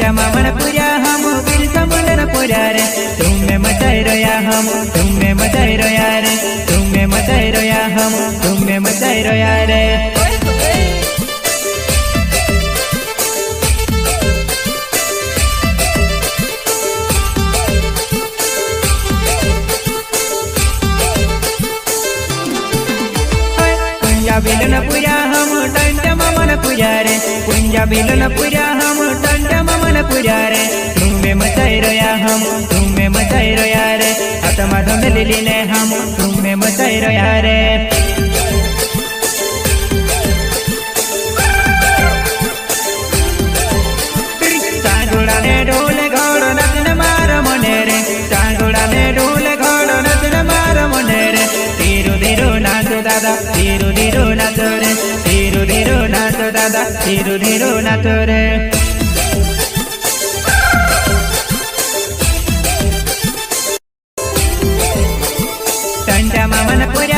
टंटा मामन पूजा हम बिल समुंदर पूजा रे तुम्हें मचाई रोया हम तुम्हें मचाई रोया रे तुम्हें मचाई रोया हम तुम्हें मचाई रोया रे बिलन पूजा हम टंटा मामन पूजा रे कुंजा बिलन पूजा हम टंटा मामन पूजा रे तुम्हें मचाई रोया हम तुम्हें मचाई रोया रे आत्मा धम लिली ने हम तुम्हें मचाई रोया रे चांदोड़ा ने ढोल घोड़ नचन मार मने रे चांदोड़ा ने ढोल घोड़ नचन मार मने रे धीरो धीरो नाचो दादा धीरो धीरो नाचो रे धीरो धीरो नाचो दादा धीरो धीरो नाचो रे टंटा मामन पूजा